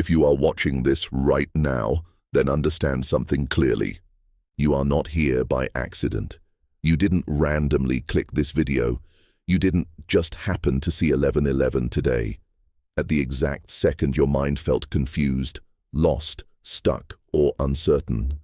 If you are watching this right now, then understand something clearly. You are not here by accident. You didn't randomly click this video. You didn't just happen to see 11:11 today. At the exact second your mind felt confused, lost, stuck, or uncertain.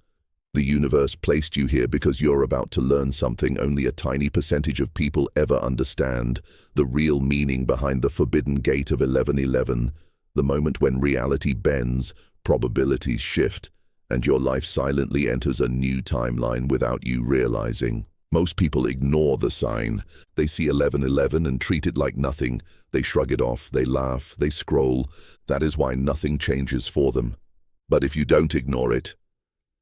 The universe placed you here because you're about to learn something only a tiny percentage of people ever understand, the real meaning behind the forbidden gate of 11:11, the moment when reality bends, probabilities shift, and your life silently enters a new timeline without you realizing. Most people ignore the sign. They see 11:11 and treat it like nothing. They shrug it off, they laugh, they scroll. That is why nothing changes for them. But if you don't ignore it,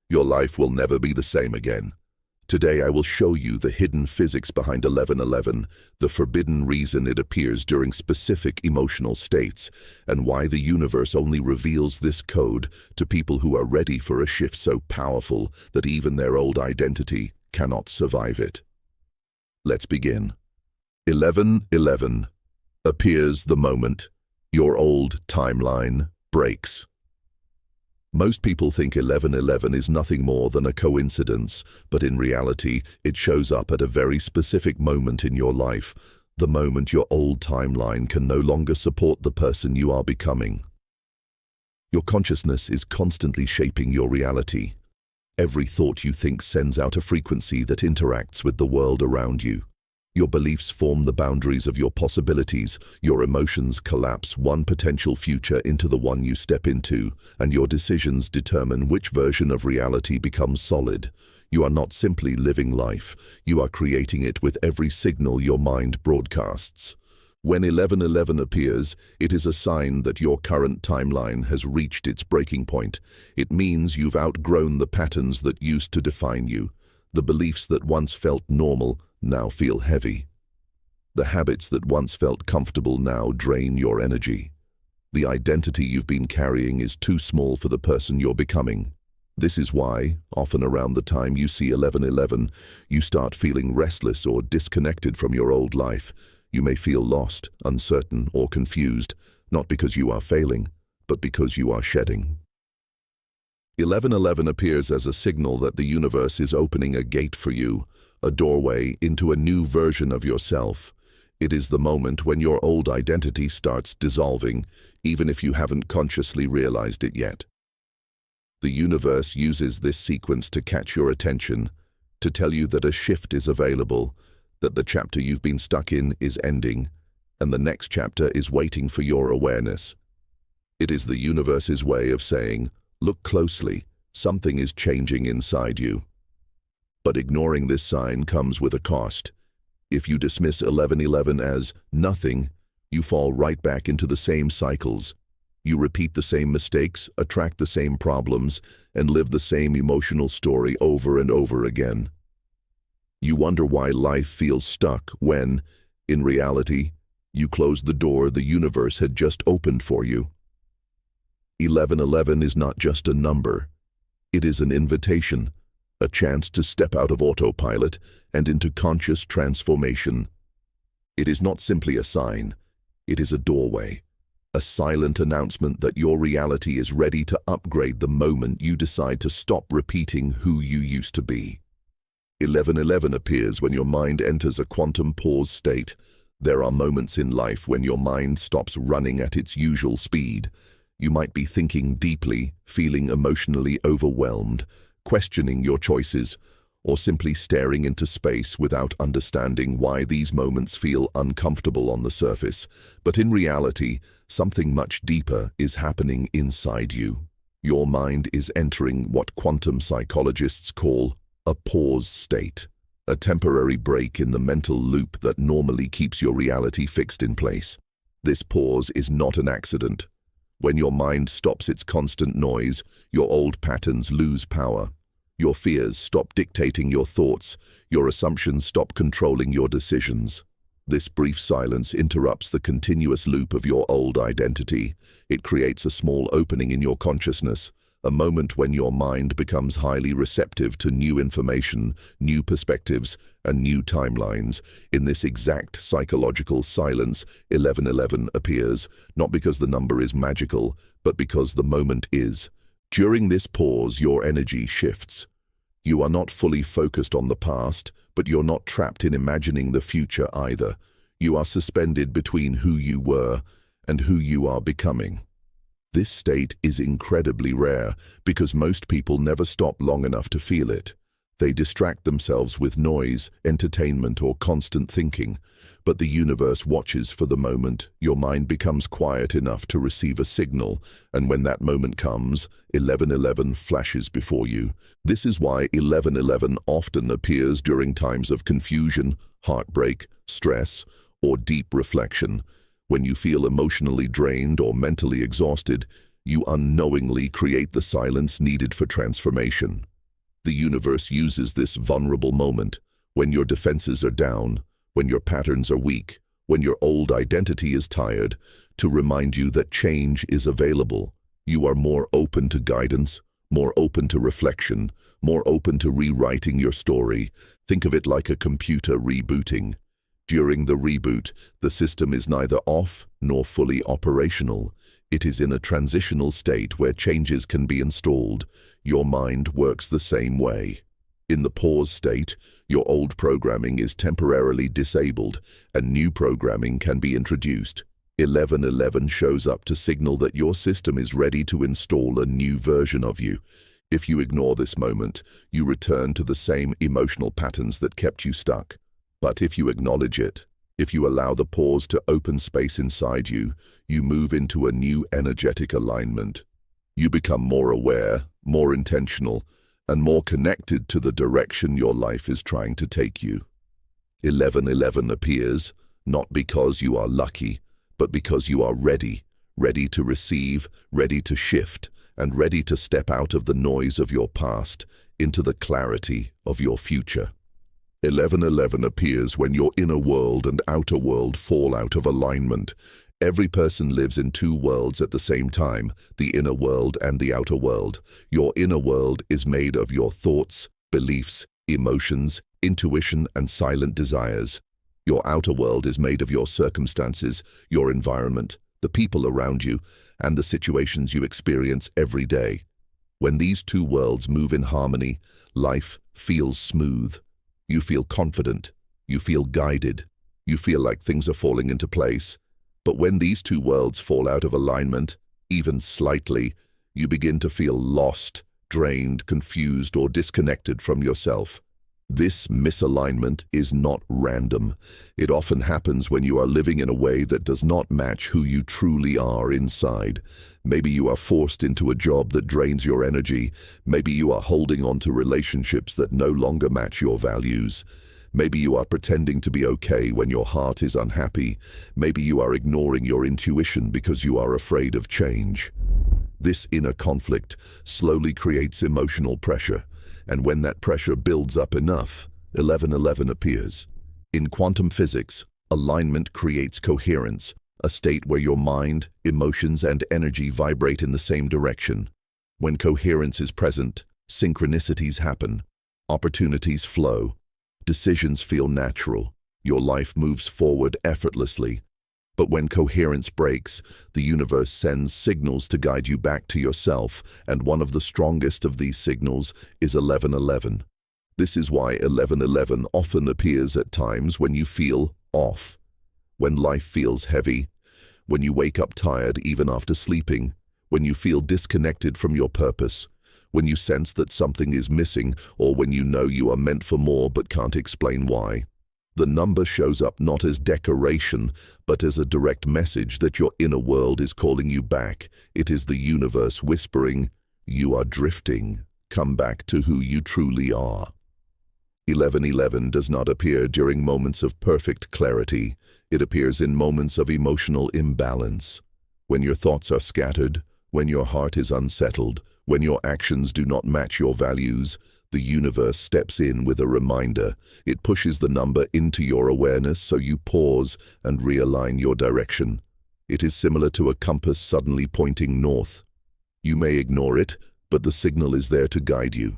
your life will never be the same again. Today I will show you the hidden physics behind 11:11, the forbidden reason it appears during specific emotional states, and why the universe only reveals this code to people who are ready for a shift so powerful that even their old identity cannot survive it. Let's begin. 11:11 appears the moment your old timeline breaks. Most people think 11:11 is nothing more than a coincidence, but in reality, it shows up at a very specific moment in your life, the moment your old timeline can no longer support the person you are becoming. Your consciousness is constantly shaping your reality. Every thought you think sends out a frequency that interacts with the world around you. Your beliefs form the boundaries of your possibilities, your emotions collapse one potential future into the one you step into, and your decisions determine which version of reality becomes solid. You are not simply living life, you are creating it with every signal your mind broadcasts. When 11:11 appears, it is a sign that your current timeline has reached its breaking point. It means you've outgrown the patterns that used to define you. The beliefs that once felt normal now feel heavy. The habits that once felt comfortable now drain your energy. The identity you've been carrying is too small for the person you're becoming. This is why, often around the time you see 11:11, you start feeling restless or disconnected from your old life. You may feel lost, uncertain, or confused, not because you are failing, but because you are shedding. 11:11 appears as a signal that the universe is opening a gate for you, a doorway into a new version of yourself. It is the moment when your old identity starts dissolving, even if you haven't consciously realized it yet. The universe uses this sequence to catch your attention, to tell you that a shift is available, that the chapter you've been stuck in is ending, and the next chapter is waiting for your awareness. It is the universe's way of saying, look closely, something is changing inside you. But ignoring this sign comes with a cost. If you dismiss 11:11 as nothing, you fall right back into the same cycles. You repeat the same mistakes, attract the same problems, and live the same emotional story over and over again. You wonder why life feels stuck when, in reality, you closed the door the universe had just opened for you. 11:11 is not just a number. It is an invitation, a chance to step out of autopilot and into conscious transformation. It is not simply a sign, it is a doorway, a silent announcement that your reality is ready to upgrade the moment you decide to stop repeating who you used to be. 11:11 appears when your mind enters a quantum pause state. There are moments in life when your mind stops running at its usual speed. You might be thinking deeply, feeling emotionally overwhelmed, questioning your choices, or simply staring into space without understanding why these moments feel uncomfortable on the surface. But in reality, something much deeper is happening inside you. Your mind is entering what quantum psychologists call a pause state, a temporary break in the mental loop that normally keeps your reality fixed in place. This pause is not an accident. When your mind stops its constant noise, your old patterns lose power. Your fears stop dictating your thoughts, your assumptions stop controlling your decisions. This brief silence interrupts the continuous loop of your old identity. It creates a small opening in your consciousness, a moment when your mind becomes highly receptive to new information, new perspectives, and new timelines. In this exact psychological silence, 1111 appears, not because the number is magical, but because the moment is. During this pause, your energy shifts. You are not fully focused on the past, but you're not trapped in imagining the future either. You are suspended between who you were and who you are becoming. This state is incredibly rare because most people never stop long enough to feel it. They distract themselves with noise, entertainment, or constant thinking. But the universe watches for the moment your mind becomes quiet enough to receive a signal, and when that moment comes, 1111 flashes before you. This is why 1111 often appears during times of confusion, heartbreak, stress, or deep reflection. When you feel emotionally drained or mentally exhausted, you unknowingly create the silence needed for transformation. The universe uses this vulnerable moment, when your defenses are down, when your patterns are weak, when your old identity is tired, to remind you that change is available. You are more open to guidance, more open to reflection, more open to rewriting your story. Think of it like a computer rebooting. During the reboot, the system is neither off nor fully operational. It is in a transitional state where changes can be installed. Your mind works the same way. In the pause state, your old programming is temporarily disabled and new programming can be introduced. 1111 shows up to signal that your system is ready to install a new version of you. If you ignore this moment, you return to the same emotional patterns that kept you stuck. But if you acknowledge it, if you allow the pause to open space inside you, you move into a new energetic alignment. You become more aware, more intentional, and more connected to the direction your life is trying to take you. 1111 appears, not because you are lucky, but because you are ready, ready to receive, ready to shift, and ready to step out of the noise of your past into the clarity of your future. 1111 appears when your inner world and outer world fall out of alignment. Every person lives in two worlds at the same time, the inner world and the outer world. Your inner world is made of your thoughts, beliefs, emotions, intuition, and silent desires. Your outer world is made of your circumstances, your environment, the people around you, and the situations you experience every day. When these two worlds move in harmony, life feels smooth. You feel confident, you feel guided, you feel like things are falling into place. But when these two worlds fall out of alignment, even slightly, you begin to feel lost, drained, confused, or disconnected from yourself. This misalignment is not random. It often happens when you are living in a way that does not match who you truly are inside. Maybe you are forced into a job that drains your energy. Maybe you are holding on to relationships that no longer match your values. Maybe you are pretending to be okay when your heart is unhappy. Maybe you are ignoring your intuition because you are afraid of change. This inner conflict slowly creates emotional pressure, and when that pressure builds up enough, 1111 appears. In quantum physics, alignment creates coherence, a state where your mind, emotions, and energy vibrate in the same direction. When coherence is present, synchronicities happen, opportunities flow, decisions feel natural, your life moves forward effortlessly. But when coherence breaks, the universe sends signals to guide you back to yourself, and one of the strongest of these signals is 1111. This is why 1111 often appears at times when you feel off, when life feels heavy, when you wake up tired even after sleeping, when you feel disconnected from your purpose, when you sense that something is missing, or when you know you are meant for more but can't explain why. The number shows up not as decoration, but as a direct message that your inner world is calling you back. It is the universe whispering, "You are drifting. Come back to who you truly are." 1111 does not appear during moments of perfect clarity. It appears in moments of emotional imbalance. When your thoughts are scattered, when your heart is unsettled, when your actions do not match your values, the universe steps in with a reminder. It pushes the number into your awareness so you pause and realign your direction. It is similar to a compass suddenly pointing north. You may ignore it, but the signal is there to guide you.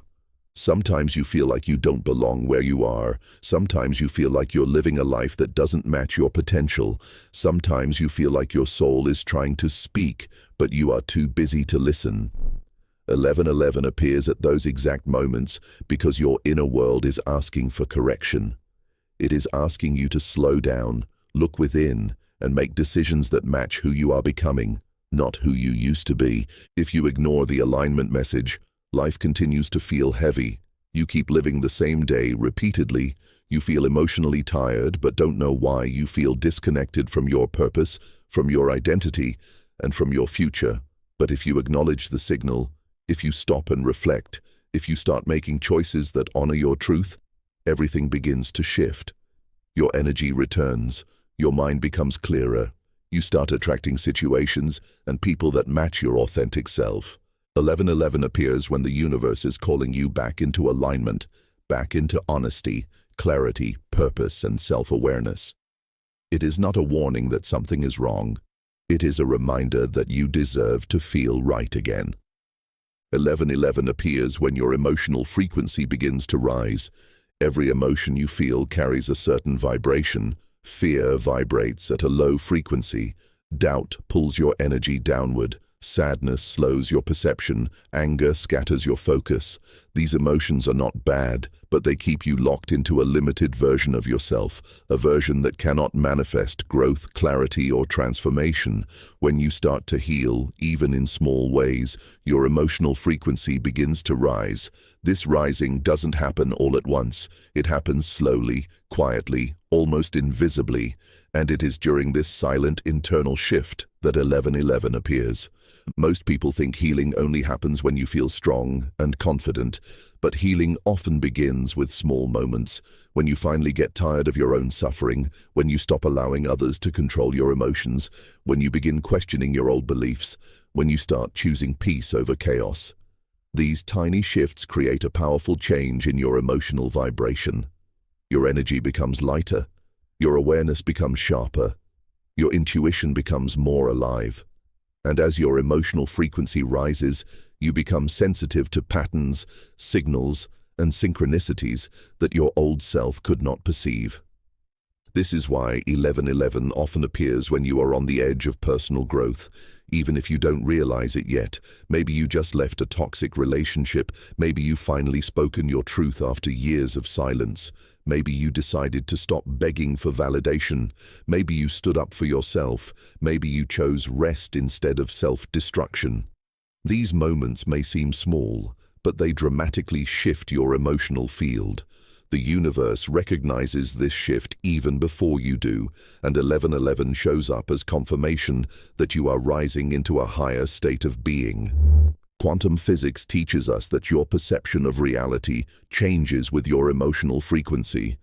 Sometimes you feel like you don't belong where you are. Sometimes you feel like you're living a life that doesn't match your potential. Sometimes you feel like your soul is trying to speak, but you are too busy to listen. 1111 appears at those exact moments because your inner world is asking for correction. It is asking you to slow down, look within, and make decisions that match who you are becoming, not who you used to be. If you ignore the alignment message, life continues to feel heavy. You keep living the same day repeatedly. You feel emotionally tired but don't know why. You feel disconnected from your purpose, from your identity, and from your future. But if you acknowledge the signal, if you stop and reflect, if you start making choices that honor your truth, everything begins to shift. Your energy returns. Your mind becomes clearer. You start attracting situations and people that match your authentic self. 1111 appears when the universe is calling you back into alignment, back into honesty, clarity, purpose, and self-awareness. It is not a warning that something is wrong. It is a reminder that you deserve to feel right again. 1111 appears when your emotional frequency begins to rise. Every emotion you feel carries a certain vibration. Fear vibrates at a low frequency. Doubt pulls your energy downward. Sadness slows your perception. Anger scatters your focus. These emotions are not bad, but they keep you locked into a limited version of yourself, a version that cannot manifest growth, clarity, or transformation. When you start to heal, even in small ways, your emotional frequency begins to rise. This rising doesn't happen all at once. It happens slowly, quietly, almost invisibly, and it is during this silent internal shift that 1111 appears. Most people think healing only happens when you feel strong and confident, but healing often begins with small moments, when you finally get tired of your own suffering, when you stop allowing others to control your emotions, when you begin questioning your old beliefs, when you start choosing peace over chaos. These tiny shifts create a powerful change in your emotional vibration. Your energy becomes lighter, your awareness becomes sharper, your intuition becomes more alive. And as your emotional frequency rises, you become sensitive to patterns, signals, and synchronicities that your old self could not perceive. This is why 1111 often appears when you are on the edge of personal growth, even if you don't realize it yet. Maybe you just left a toxic relationship. Maybe you've finally spoken your truth after years of silence. Maybe you decided to stop begging for validation. Maybe you stood up for yourself. Maybe you chose rest instead of self-destruction. These moments may seem small, but they dramatically shift your emotional field. The universe recognizes this shift even before you do, and 1111 shows up as confirmation that you are rising into a higher state of being. Quantum physics teaches us that your perception of reality changes with your emotional frequency.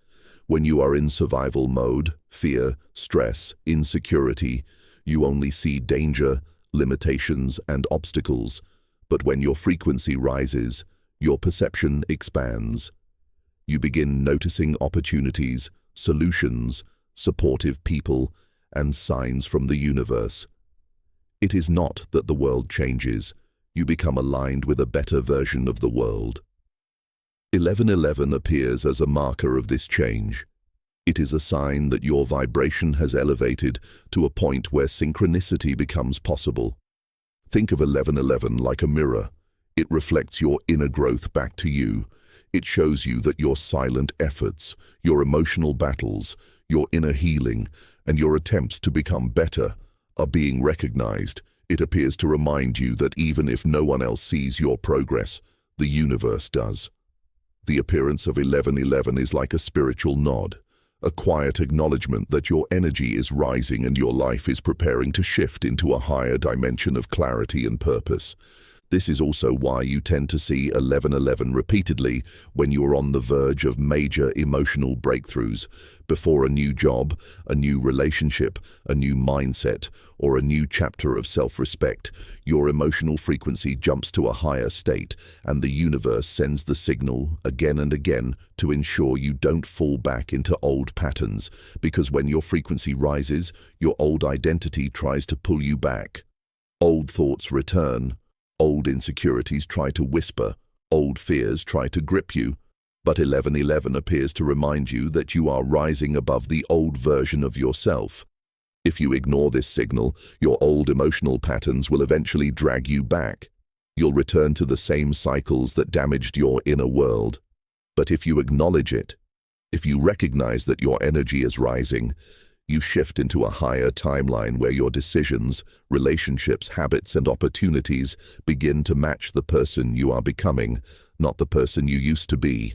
When you are in survival mode, fear, stress, insecurity, you only see danger, limitations, and obstacles. But when your frequency rises, your perception expands. You begin noticing opportunities, solutions, supportive people, and signs from the universe. It is not that the world changes. You become aligned with a better version of the world. 1111 appears as a marker of this change. It is a sign that your vibration has elevated to a point where synchronicity becomes possible. Think of 1111 like a mirror. It reflects your inner growth back to you. It shows you that your silent efforts, your emotional battles, your inner healing, and your attempts to become better are being recognized. It appears to remind you that even if no one else sees your progress, the universe does. The appearance of 1111 is like a spiritual nod, a quiet acknowledgement that your energy is rising and your life is preparing to shift into a higher dimension of clarity and purpose. This is also why you tend to see 1111 repeatedly when you are on the verge of major emotional breakthroughs, before a new job, a new relationship, a new mindset, or a new chapter of self-respect. Your emotional frequency jumps to a higher state, and the universe sends the signal again and again to ensure you don't fall back into old patterns, because when your frequency rises, your old identity tries to pull you back. Old thoughts return. Old insecurities try to whisper, old fears try to grip you, but 1111 appears to remind you that you are rising above the old version of yourself. If you ignore this signal, your old emotional patterns will eventually drag you back. You'll return to the same cycles that damaged your inner world. But if you acknowledge it, if you recognize that your energy is rising, you shift into a higher timeline where your decisions, relationships, habits, and opportunities begin to match the person you are becoming, not the person you used to be.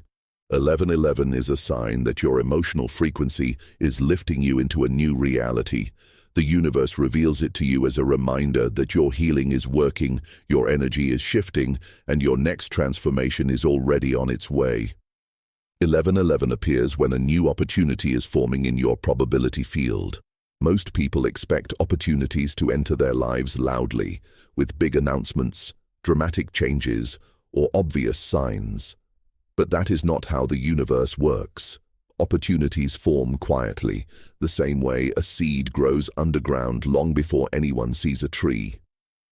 1111 is a sign that your emotional frequency is lifting you into a new reality. The universe reveals it to you as a reminder that your healing is working, your energy is shifting, and your next transformation is already on its way. 1111 appears when a new opportunity is forming in your probability field. Most people expect opportunities to enter their lives loudly, with big announcements, dramatic changes, or obvious signs. But that is not how the universe works. Opportunities form quietly, the same way a seed grows underground long before anyone sees a tree.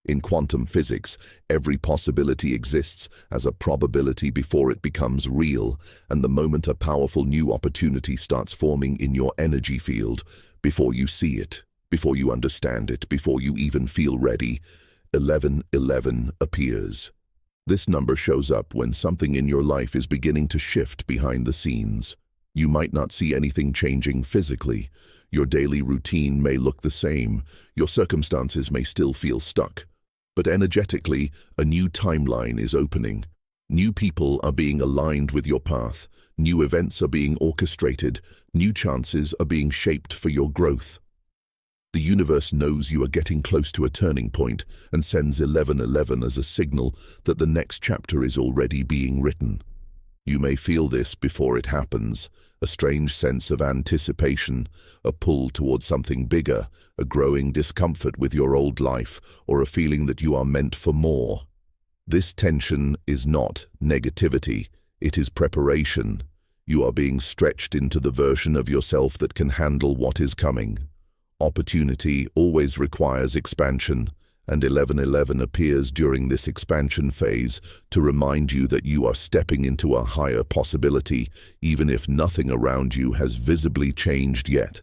In quantum physics, every possibility exists as a probability before it becomes real, and the moment a powerful new opportunity starts forming in your energy field, before you see it, before you understand it, before you even feel ready, 1111 appears. This number shows up when something in your life is beginning to shift behind the scenes. You might not see anything changing physically. Your daily routine may look the same. Your circumstances may still feel stuck. But energetically, a new timeline is opening. New people are being aligned with your path. New events are being orchestrated. New chances are being shaped for your growth. The universe knows you are getting close to a turning point and sends 1111 as a signal that the next chapter is already being written. You may feel this before it happens, a strange sense of anticipation, a pull towards something bigger, a growing discomfort with your old life, or a feeling that you are meant for more. This tension is not negativity, it is preparation. You are being stretched into the version of yourself that can handle what is coming. Opportunity always requires expansion, and 1111 appears during this expansion phase to remind you that you are stepping into a higher possibility, even if nothing around you has visibly changed yet.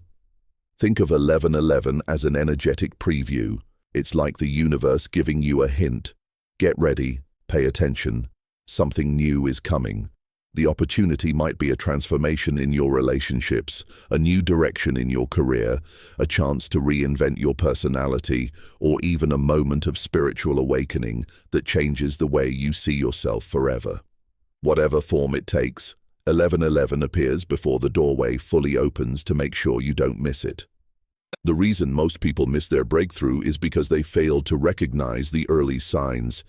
Think of 1111 as an energetic preview. It's like the universe giving you a hint. Get ready, pay attention. Something new is coming. The opportunity might be a transformation in your relationships, a new direction in your career, a chance to reinvent your personality, or even a moment of spiritual awakening that changes the way you see yourself forever. Whatever form it takes, 1111 appears before the doorway fully opens to make sure you don't miss it. The reason most people miss their breakthrough is because they fail to recognize the early signs.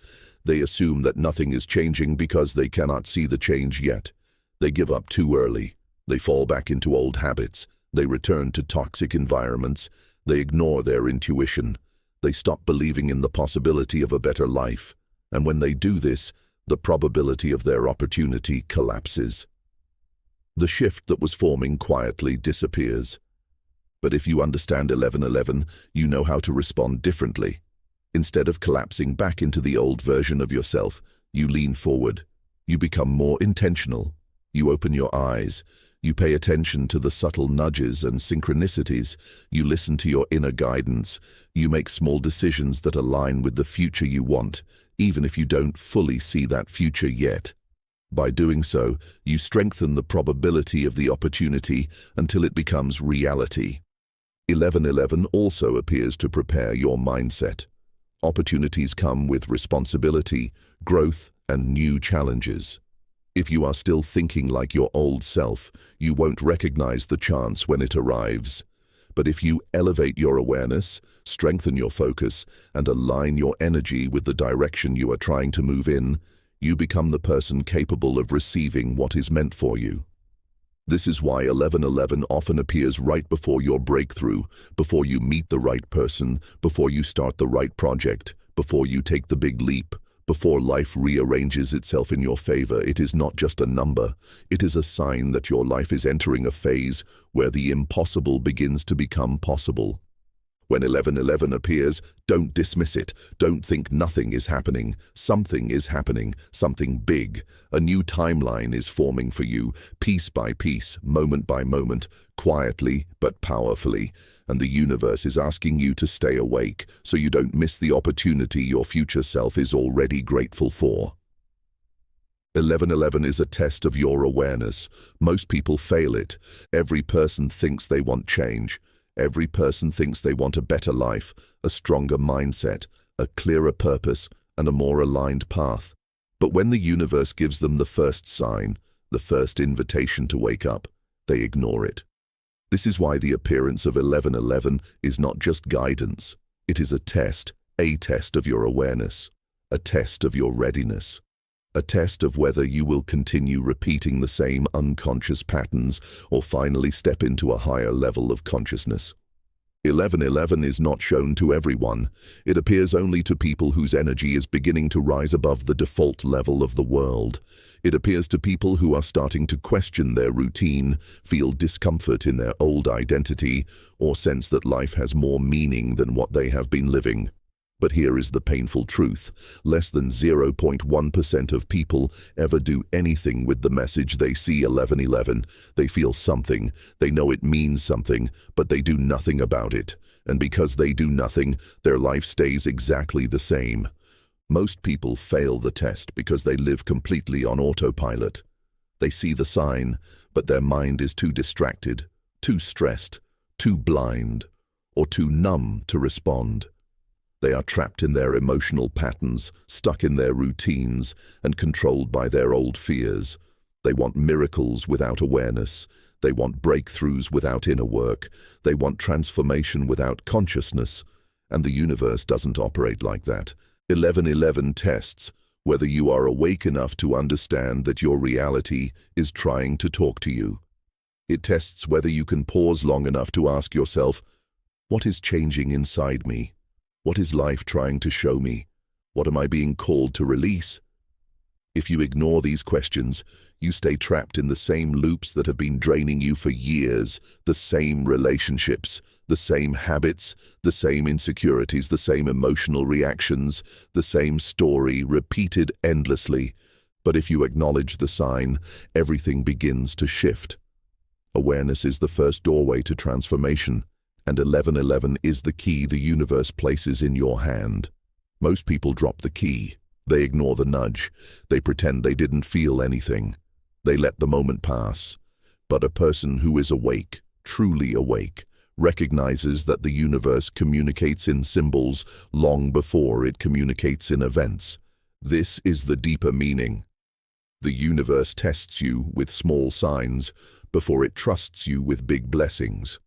They assume that nothing is changing because they cannot see the change yet. They give up too early. They fall back into old habits. They return to toxic environments. They ignore their intuition. They stop believing in the possibility of a better life. And when they do this, the probability of their opportunity collapses. The shift that was forming quietly disappears. But if you understand 1111, you know how to respond differently. Instead of collapsing back into the old version of yourself, you lean forward. You become more intentional. You open your eyes. You pay attention to the subtle nudges and synchronicities. You listen to your inner guidance. You make small decisions that align with the future you want, even if you don't fully see that future yet. By doing so, you strengthen the probability of the opportunity until it becomes reality. 1111 also appears to prepare your mindset. Opportunities come with responsibility, growth, and new challenges. If you are still thinking like your old self, you won't recognize the chance when it arrives. But if you elevate your awareness, strengthen your focus, and align your energy with the direction you are trying to move in, you become the person capable of receiving what is meant for you. This is why 1111 often appears right before your breakthrough, before you meet the right person, before you start the right project, before you take the big leap, before life rearranges itself in your favor. It is not just a number. It is a sign that your life is entering a phase where the impossible begins to become possible. When 1111 appears, don't dismiss it. Don't think nothing is happening. Something is happening, something big. A new timeline is forming for you, piece by piece, moment by moment, quietly but powerfully. And the universe is asking you to stay awake so you don't miss the opportunity your future self is already grateful for. 1111 is a test of your awareness. Most people fail it. Every person thinks they want change. Every person thinks they want a better life, a stronger mindset, a clearer purpose, and a more aligned path. But when the universe gives them the first sign, the first invitation to wake up, they ignore it. This is why the appearance of 1111 is not just guidance. It is a test of your awareness, a test of your readiness. A test of whether you will continue repeating the same unconscious patterns or finally step into a higher level of consciousness. 1111 is not shown to everyone. It appears only to people whose energy is beginning to rise above the default level of the world. It appears to people who are starting to question their routine, feel discomfort in their old identity, or sense that life has more meaning than what they have been living. But here is the painful truth. Less than 0.1% of people ever do anything with the message they see 1111. They feel something, they know it means something, but they do nothing about it. And because they do nothing, their life stays exactly the same. Most people fail the test because they live completely on autopilot. They see the sign, but their mind is too distracted, too stressed, too blind, or too numb to respond. They are trapped in their emotional patterns, stuck in their routines, and controlled by their old fears. They want miracles without awareness. They want breakthroughs without inner work. They want transformation without consciousness. And the universe doesn't operate like that. 1111 tests whether you are awake enough to understand that your reality is trying to talk to you. It tests whether you can pause long enough to ask yourself, what is changing inside me? What is life trying to show me? What am I being called to release? If you ignore these questions, you stay trapped in the same loops that have been draining you for years, the same relationships, the same habits, the same insecurities, the same emotional reactions, the same story repeated endlessly. But if you acknowledge the sign, everything begins to shift. Awareness is the first doorway to transformation. And 1111 is the key the universe places in your hand. Most people drop the key. They ignore the nudge. They pretend they didn't feel anything. They let the moment pass. But a person who is awake, truly awake, recognizes that the universe communicates in symbols long before it communicates in events. This is the deeper meaning. The universe tests you with small signs before it trusts you with big blessings.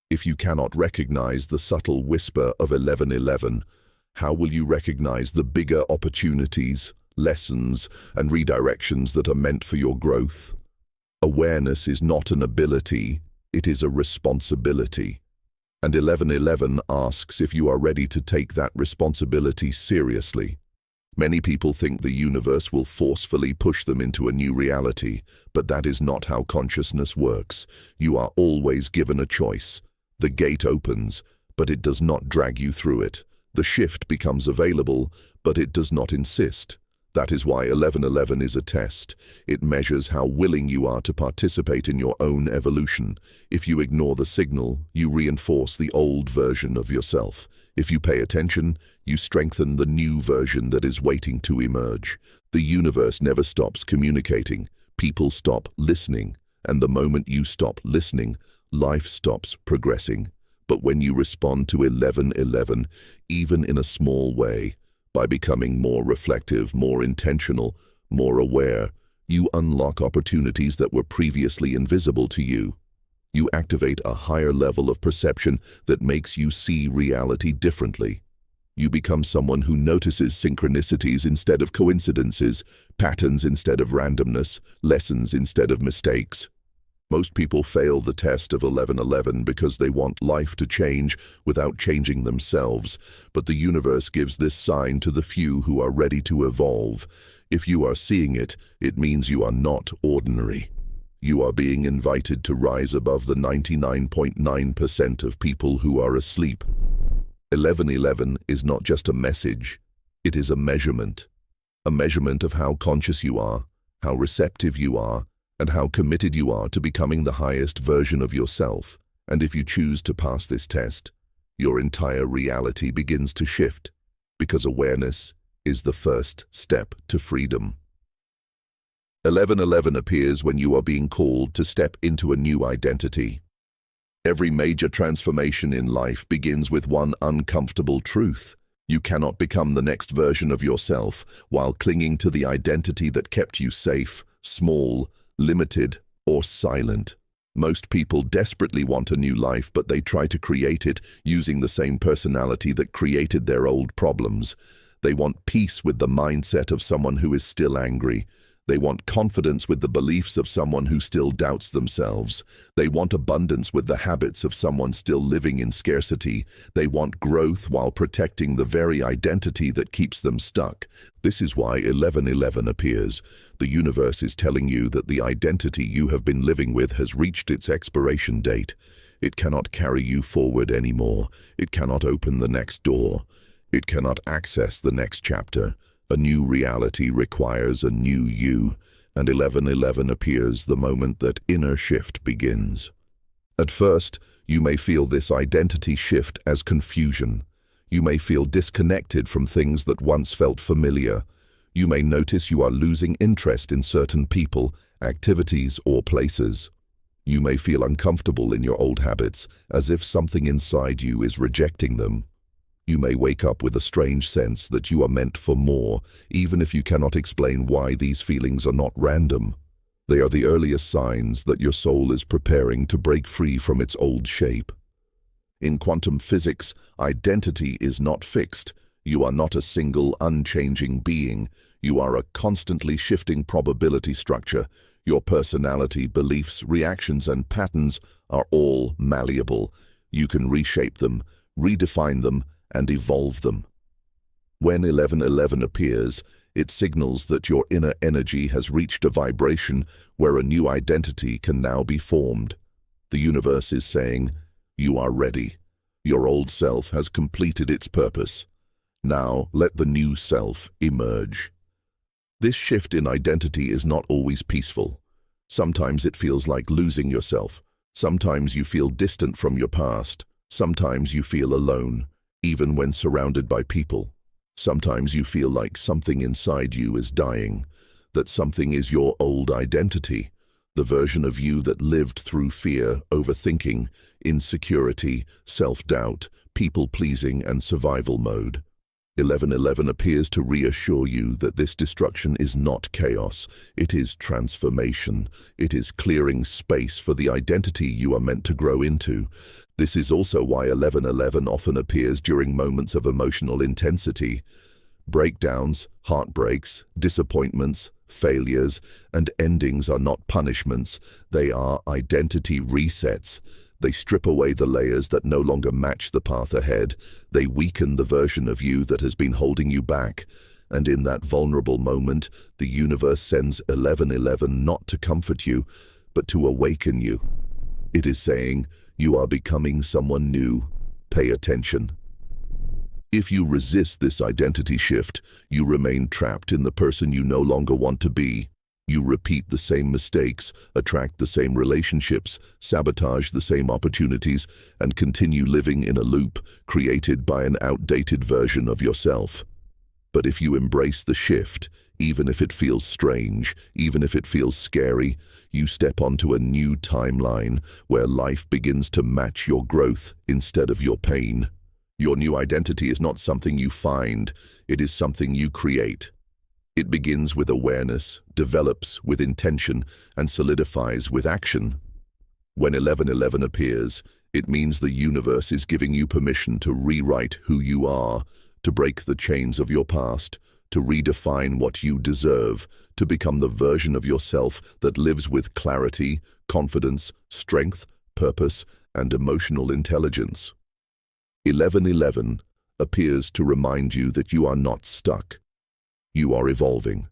If you cannot recognize the subtle whisper of 1111, how will you recognize the bigger opportunities, lessons, and redirections that are meant for your growth? Awareness is not an ability, it is a responsibility. And 1111 asks if you are ready to take that responsibility seriously. Many people think the universe will forcefully push them into a new reality, but that is not how consciousness works. You are always given a choice. The gate opens, but it does not drag you through it. The shift becomes available, but it does not insist. That is why 1111 is a test. It measures how willing you are to participate in your own evolution. If you ignore the signal, you reinforce the old version of yourself. If you pay attention, you strengthen the new version that is waiting to emerge. The universe never stops communicating. People stop listening. And the moment you stop listening, life stops progressing. But when you respond to 1111, even in a small way, by becoming more reflective, more intentional, more aware, you unlock opportunities that were previously invisible to you. You activate a higher level of perception that makes you see reality differently. You become someone who notices synchronicities instead of coincidences, patterns instead of randomness, lessons instead of mistakes. Most people fail the test of 1111 because they want life to change without changing themselves, but the universe gives this sign to the few who are ready to evolve. If you are seeing it, it means you are not ordinary. You are being invited to rise above the 99.9% of people who are asleep. 1111 is not just a message, it is a measurement of how conscious you are, how receptive you are, and how committed you are to becoming the highest version of yourself. And if you choose to pass this test, your entire reality begins to shift, because awareness is the first step to freedom. 1111 appears when you are being called to step into a new identity. Every major transformation in life begins with one uncomfortable truth. You cannot become the next version of yourself while clinging to the identity that kept you safe, small, limited, or silent. Most people desperately want a new life, but they try to create it using the same personality that created their old problems. They want peace with the mindset of someone who is still angry. They want confidence with the beliefs of someone who still doubts themselves. They want abundance with the habits of someone still living in scarcity. They want growth while protecting the very identity that keeps them stuck. This is why 1111 appears. The universe is telling you that the identity you have been living with has reached its expiration date. It cannot carry you forward anymore. It cannot open the next door. It cannot access the next chapter. A new reality requires a new you, and 1111 appears the moment that inner shift begins. At first, you may feel this identity shift as confusion. You may feel disconnected from things that once felt familiar. You may notice you are losing interest in certain people, activities, or places. You may feel uncomfortable in your old habits, as if something inside you is rejecting them. You may wake up with a strange sense that you are meant for more, even if you cannot explain why these feelings are not random. They are the earliest signs that your soul is preparing to break free from its old shape. In quantum physics, identity is not fixed. You are not a single, unchanging being. You are a constantly shifting probability structure. Your personality, beliefs, reactions, and patterns are all malleable. You can reshape them, redefine them, and evolve them. When 1111 appears, it signals that your inner energy has reached a vibration where a new identity can now be formed. The universe is saying, you are ready. Your old self has completed its purpose. Now let the new self emerge. This shift in identity is not always peaceful. Sometimes it feels like losing yourself. Sometimes you feel distant from your past. Sometimes you feel alone, even when surrounded by people. Sometimes you feel like something inside you is dying, that something is your old identity, the version of you that lived through fear, overthinking, insecurity, self-doubt, people-pleasing, and survival mode. 1111 appears to reassure you that this destruction is not chaos, it is transformation. It is clearing space for the identity you are meant to grow into. This is also why 1111 often appears during moments of emotional intensity. Breakdowns, heartbreaks, disappointments, failures, and endings are not punishments, they are identity resets. They strip away the layers that no longer match the path ahead. They weaken the version of you that has been holding you back. And in that vulnerable moment, the universe sends 1111 not to comfort you, but to awaken you. It is saying, you are becoming someone new. Pay attention. If you resist this identity shift, you remain trapped in the person you no longer want to be. You repeat the same mistakes, attract the same relationships, sabotage the same opportunities, and continue living in a loop created by an outdated version of yourself. But if you embrace the shift, even if it feels strange, even if it feels scary, you step onto a new timeline where life begins to match your growth instead of your pain. Your new identity is not something you find, it is something you create. It begins with awareness, develops with intention, and solidifies with action. When 1111 appears, it means the universe is giving you permission to rewrite who you are, to break the chains of your past, to redefine what you deserve, to become the version of yourself that lives with clarity, confidence, strength, purpose, and emotional intelligence. 1111 appears to remind you that you are not stuck. You are evolving.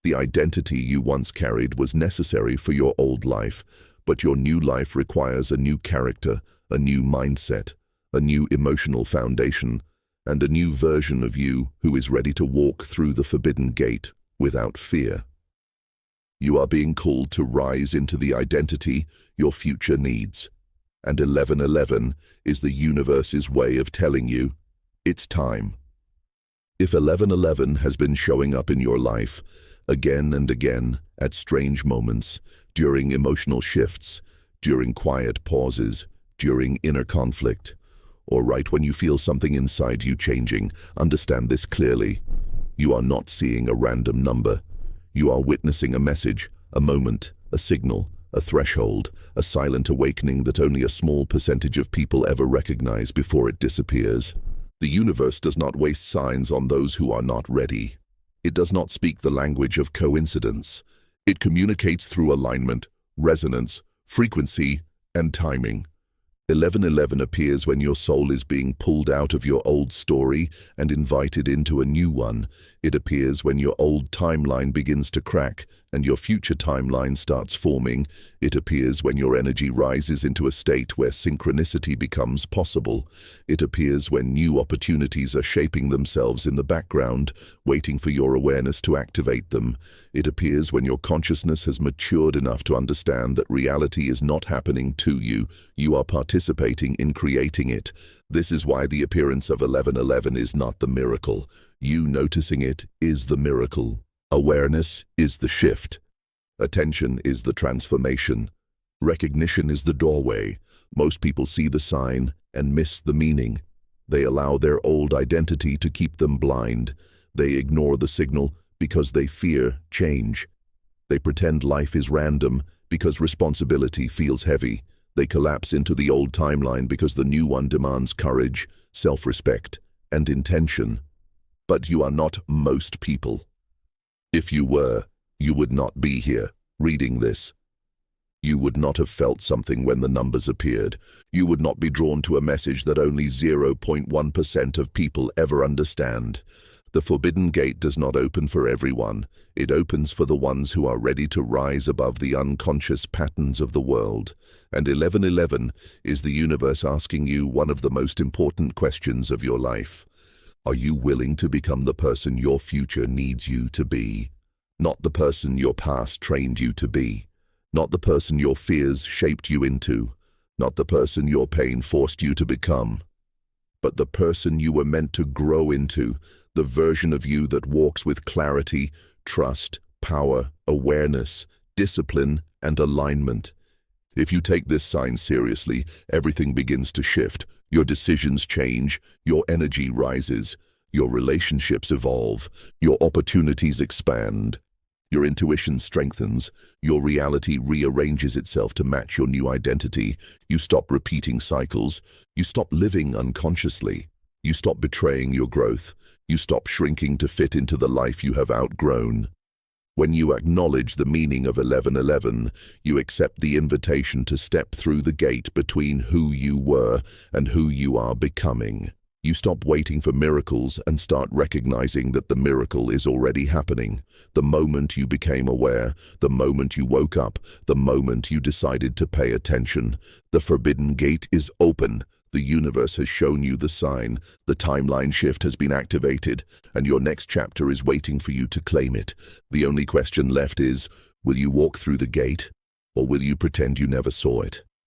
The identity you once carried was necessary for your old life, but your new life requires a new character, a new mindset, a new emotional foundation, and a new version of you who is ready to walk through the forbidden gate without fear. You are being called to rise into the identity your future needs. And 1111 is the universe's way of telling you, it's time. If 1111 has been showing up in your life, again and again, at strange moments, during emotional shifts, during quiet pauses, during inner conflict, or right when you feel something inside you changing, understand this clearly. You are not seeing a random number. You are witnessing a message, a moment, a signal, a threshold, a silent awakening that only a small percentage of people ever recognize before it disappears. The universe does not waste signs on those who are not ready. It does not speak the language of coincidence. It communicates through alignment, resonance, frequency, and timing. 1111 appears when your soul is being pulled out of your old story and invited into a new one. It appears when your old timeline begins to crack and your future timeline starts forming. It appears when your energy rises into a state where synchronicity becomes possible. It appears when new opportunities are shaping themselves in the background, waiting for your awareness to activate them. It appears when your consciousness has matured enough to understand that reality is not happening to you. You are participating in creating it. This is why the appearance of 1111 is not the miracle. You noticing it is the miracle. Awareness is the shift. Attention is the transformation. Recognition is the doorway. Most people see the sign and miss the meaning. They allow their old identity to keep them blind. They ignore the signal because they fear change. They pretend life is random because responsibility feels heavy. They collapse into the old timeline because the new one demands courage, self-respect, and intention. But you are not most people. If you were, you would not be here, reading this. You would not have felt something when the numbers appeared. You would not be drawn to a message that only 0.1% of people ever understand. The forbidden gate does not open for everyone. It opens for the ones who are ready to rise above the unconscious patterns of the world. And 1111 is the universe asking you one of the most important questions of your life. Are you willing to become the person your future needs you to be? Not the person your past trained you to be. Not the person your fears shaped you into. Not the person your pain forced you to become. But the person you were meant to grow into, the version of you that walks with clarity, trust, power, awareness, discipline, and alignment. If you take this sign seriously, everything begins to shift. Your decisions change, your energy rises, your relationships evolve, your opportunities expand. Your intuition strengthens, your reality rearranges itself to match your new identity. You stop repeating cycles, you stop living unconsciously, you stop betraying your growth, you stop shrinking to fit into the life you have outgrown. When you acknowledge the meaning of 1111, you accept the invitation to step through the gate between who you were and who you are becoming. You stop waiting for miracles and start recognizing that the miracle is already happening. The moment you became aware, the moment you woke up, the moment you decided to pay attention, the forbidden gate is open. The universe has shown you the sign, the timeline shift has been activated, and your next chapter is waiting for you to claim it. The only question left is, will you walk through the gate, or will you pretend you never saw it?